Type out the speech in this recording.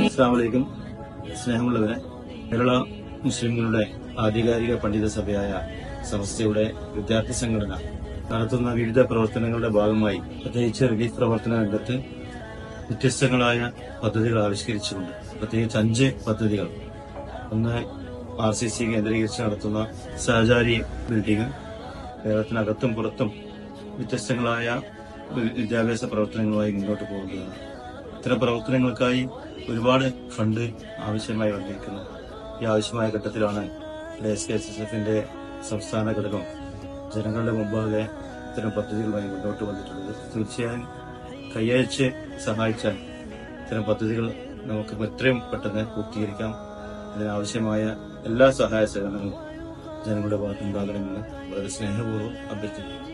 അസ്സലാമു അലൈക്കും. സ്നേഹമുള്ളവരെ, കേരള മുസ്ലിങ്ങളുടെ ആധികാരിക പണ്ഡിത സഭയായ സമസ്തയുടെ വിദ്യാർത്ഥി സംഘടന നടത്തുന്ന വിവിധ പ്രവർത്തനങ്ങളുടെ ഭാഗമായി പ്രത്യേകിച്ച് റിലീഫ് പ്രവർത്തന രംഗത്ത് വ്യത്യസ്തങ്ങളായ പദ്ധതികൾ ആവിഷ്കരിച്ചിട്ടുണ്ട്. പ്രത്യേകിച്ച് 5 പദ്ധതികൾ. ഒന്ന്, RCC കേന്ദ്രീകരിച്ച് നടത്തുന്ന സഹചാരി ബിൽഡിംഗ്. കേരളത്തിനകത്തും പുറത്തും വ്യത്യസ്തങ്ങളായ വിദ്യാഭ്യാസ പ്രവർത്തനങ്ങളുമായി മുന്നോട്ട് പോകുന്നതാണ്. ഇത്തരം പ്രവർത്തനങ്ങൾക്കായി ഒരുപാട് ഫണ്ട് ആവശ്യമായി വന്നിരിക്കുന്നു. ഈ ആവശ്യമായ ഘട്ടത്തിലാണ് SKSSFന്റെ സംസ്ഥാന ഘടകം ജനങ്ങളുടെ മുമ്പാകെ ഇത്തരം പദ്ധതികളുമായി മുന്നോട്ട് വന്നിട്ടുള്ളത്. തീർച്ചയായും കൈയച്ച് സഹായിച്ചാൽ ഇത്തരം പദ്ധതികൾ നമുക്ക് എത്രയും പെട്ടെന്ന് പൂർത്തീകരിക്കാം. ഇതിനാവശ്യമായ എല്ലാ സഹായ സഹകരണങ്ങളും ജനങ്ങളുടെ ഭാഗത്തുനിന്നുണ്ടാകണമെന്ന് വളരെ സ്നേഹപൂർവ്വം അഭ്യർത്ഥിക്കുന്നു.